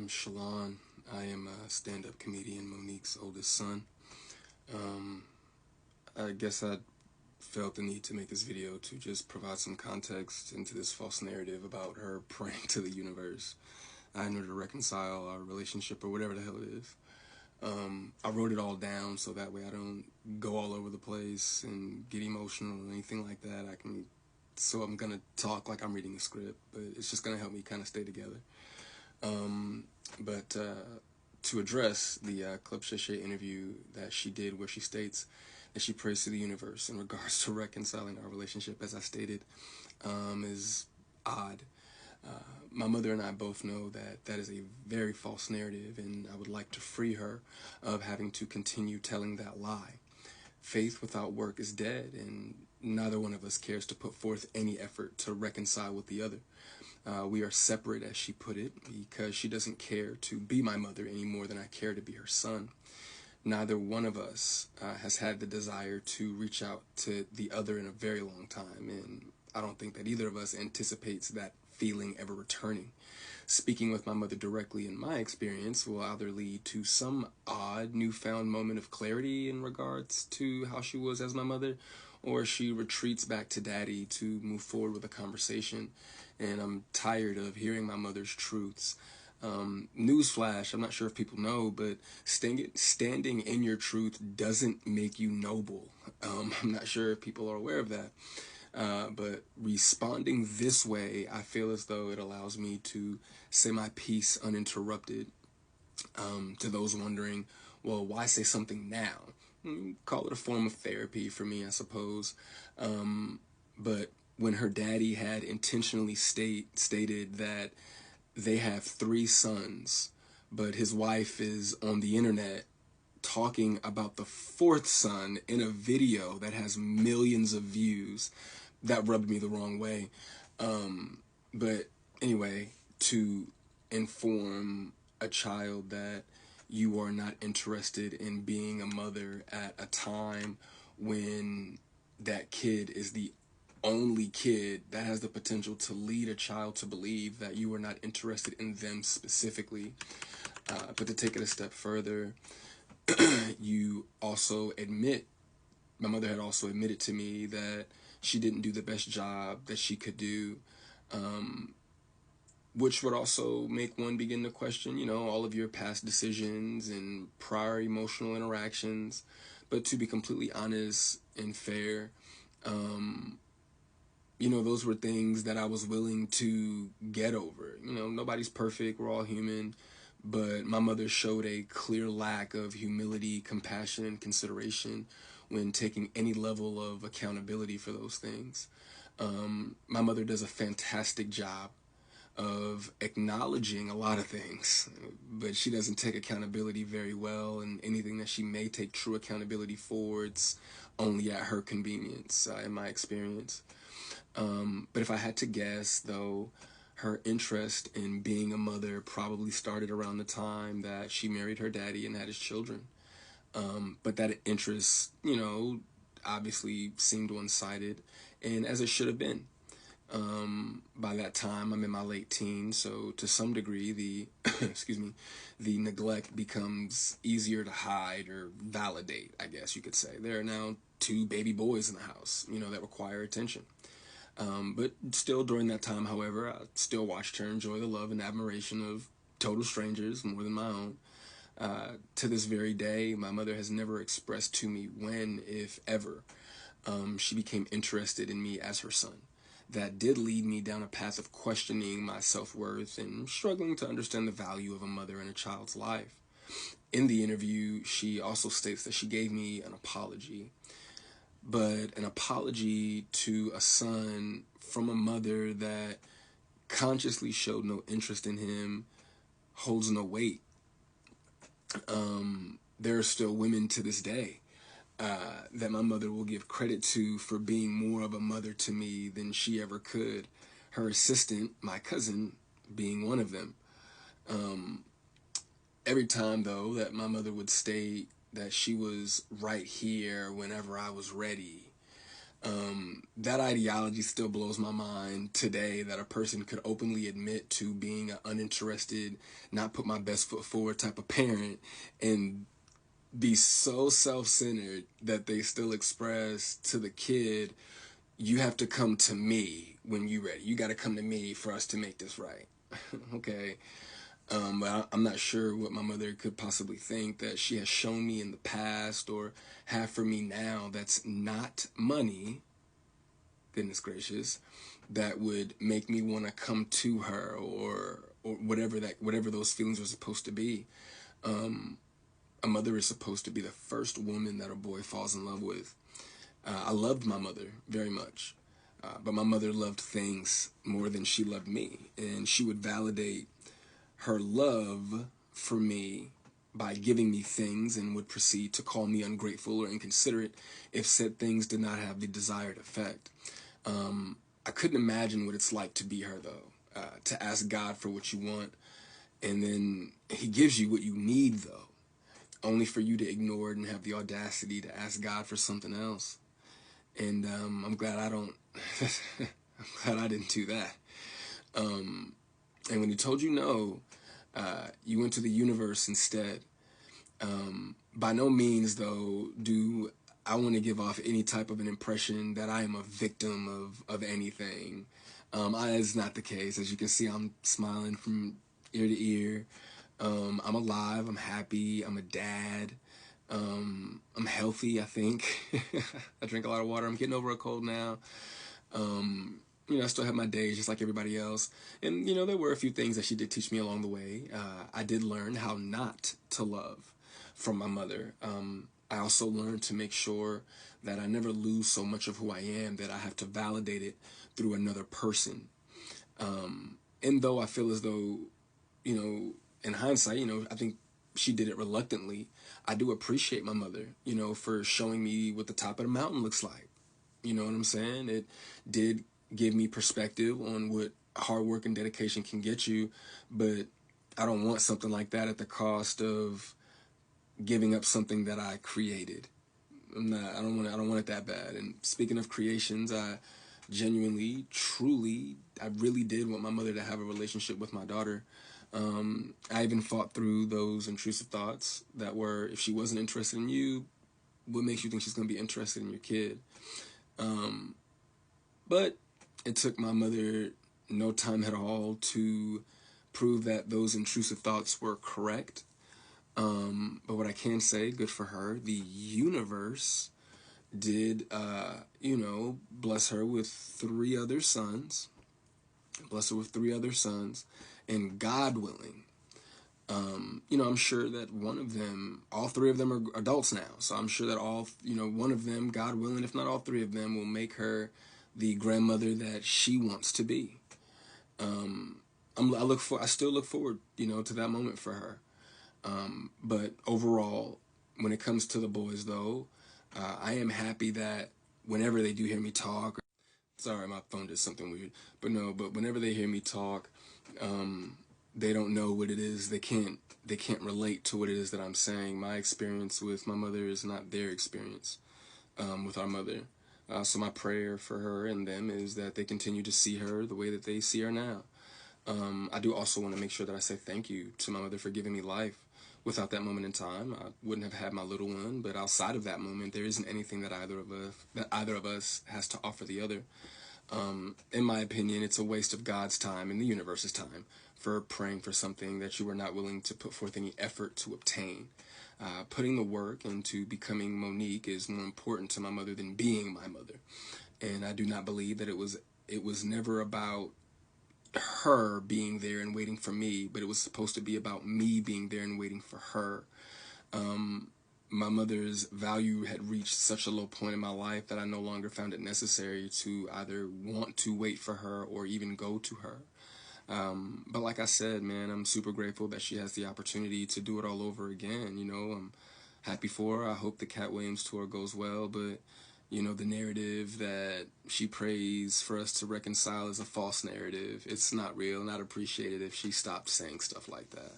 I'm Shalon. I am a stand-up comedian, Monique's oldest son. Um, I guess I felt the need to make this video to just provide some context into this false narrative about her praying to the universe in order to reconcile our relationship or whatever the hell it is. I wrote it all down so that way I don't go all over the place and get emotional or anything like that. So I'm gonna talk like I'm reading a script, but it's just gonna help me kind of stay together. But to address the Club Shay interview that she did where she states that she prays to the universe in regards to reconciling our relationship, as I stated, is odd. My mother and I both know that that is a very false narrative, and I would like to free her of having to continue telling that lie. Faith without work is dead, and neither one of us cares to put forth any effort to reconcile with the other. We are separate, as she put it, because she doesn't care to be my mother any more than I care to be her son. Neither one of us has had the desire to reach out to the other in a very long time, and I don't think that either of us anticipates that feeling ever returning. Speaking with my mother directly, in my experience, will either lead to some odd newfound moment of clarity in regards to how she was as my mother, or she retreats back to daddy to move forward with a conversation. And I'm tired of hearing my mother's truths. Newsflash, I'm not sure if people know, but standing in your truth doesn't make you noble. I'm not sure if people are aware of that. But responding this way, I feel as though it allows me to say my piece uninterrupted. To those wondering, well, why say something now? Call it a form of therapy for me, I suppose. But when her daddy had intentionally stated that they have 3 sons, but his wife is on the internet talking about the 4th son in a video that has millions of views, that rubbed me the wrong way. But anyway, to inform a child that you are not interested in being a mother at a time when that kid is the only kid, that has the potential to lead a child to believe that you are not interested in them specifically. But to take it a step further, you also admit, my mother had also admitted to me that she didn't do the best job that she could do, which would also make one begin to question, all of your past decisions and prior emotional interactions. But to be completely honest and fair, those were things that I was willing to get over. Nobody's perfect, we're all human. But my mother showed a clear lack of humility, compassion, and consideration when taking any level of accountability for those things. My mother does a fantastic job of acknowledging a lot of things, but she doesn't take accountability very well, and anything that she may take true accountability for, it's only at her convenience, in my experience. But if I had to guess, though, her interest in being a mother probably started around the time that she married her daddy and had his children. But that interest, obviously seemed one-sided, and as it should have been. By that time, I'm in my late teens, so to some degree, the the neglect becomes easier to hide or validate, I guess you could say. There are now 2 baby boys in the house, that require attention. But still, during that time, however, I still watched her enjoy the love and admiration of total strangers more than my own. To this very day, my mother has never expressed to me when, if ever, she became interested in me as her son. That did lead me down a path of questioning my self-worth and struggling to understand the value of a mother in a child's life. In the interview, she also states that she gave me an apology. But an apology to a son from a mother that consciously showed no interest in him holds no weight. There are still women to this day that my mother will give credit to for being more of a mother to me than she ever could. Her assistant, my cousin, being one of them. Every time, though, that my mother would state that she was right here whenever I was ready, That ideology still blows my mind today, that a person could openly admit to being an uninterested, not put my best foot forward type of parent, and be so self-centered that they still express to the kid, you have to come to me when you ready. You got to come to me for us to make this right. Okay. But I'm not sure what my mother could possibly think that she has shown me in the past or have for me now that's not money, goodness gracious, that would make me want to come to her, or whatever those feelings are supposed to be. A mother is supposed to be the first woman that a boy falls in love with. I loved my mother very much, but my mother loved things more than she loved me, and she would validate her love for me by giving me things, and would proceed to call me ungrateful or inconsiderate if said things did not have the desired effect. I couldn't imagine what it's like to be her, though, to ask God for what you want, and then he gives you what you need, though, only for you to ignore it and have the audacity to ask God for something else. And I'm glad I don't. I'm glad I didn't do that. And when he told you no, you went to the universe instead. By no means, though, do I want to give off any type of an impression that I am a victim of anything. It's not the case. As you can see, I'm smiling from ear to ear. I'm alive. I'm happy. I'm a dad. I'm healthy, I think. I drink a lot of water. I'm getting over a cold now. I still have my days just like everybody else. And, there were a few things that she did teach me along the way. I did learn how not to love from my mother. I also learned to make sure that I never lose so much of who I am that I have to validate it through another person. And though I feel as though, in hindsight, I think she did it reluctantly, I do appreciate my mother, for showing me what the top of the mountain looks like. You know what I'm saying? It did give me perspective on what hard work and dedication can get you, but I don't want something like that at the cost of giving up something that I created. I don't want it that bad. And speaking of creations, I genuinely, truly, I really did want my mother to have a relationship with my daughter. I even fought through those intrusive thoughts that were, if she wasn't interested in you, what makes you think she's going to be interested in your kid? But it took my mother no time at all to prove that those intrusive thoughts were correct. But what I can say, good for her, the universe did, bless her with three other sons. Bless her with three other sons. And God willing, I'm sure that one of them, all three of them are adults now. So I'm sure that one of them, God willing, if not all three of them, will make her the grandmother that she wants to be. I still look forward, to that moment for her. But overall, when it comes to the boys, though, I am happy that whenever they do hear me talk, sorry, my phone did something weird, but whenever they hear me talk, they don't know what it is. They can't relate to what it is that I'm saying. My experience with my mother is not their experience with our mother. So my prayer for her and them is that they continue to see her the way that they see her now. I do also want to make sure that I say thank you to my mother for giving me life. Without that moment in time, I wouldn't have had my little one. But outside of that moment, there isn't anything that either of us has to offer the other. In my opinion, it's a waste of God's time and the universe's time for praying for something that you were not willing to put forth any effort to obtain. Putting the work into becoming Monique is more important to my mother than being my mother. And I do not believe that it was never about her being there and waiting for me, but it was supposed to be about me being there and waiting for her. My mother's value had reached such a low point in my life that I no longer found it necessary to either want to wait for her or even go to her. But like I said, man, I'm super grateful that she has the opportunity to do it all over again. I'm happy for her. I hope the Cat Williams tour goes well, but the narrative that she prays for us to reconcile is a false narrative. It's not real, and I'd appreciate it if she stopped saying stuff like that.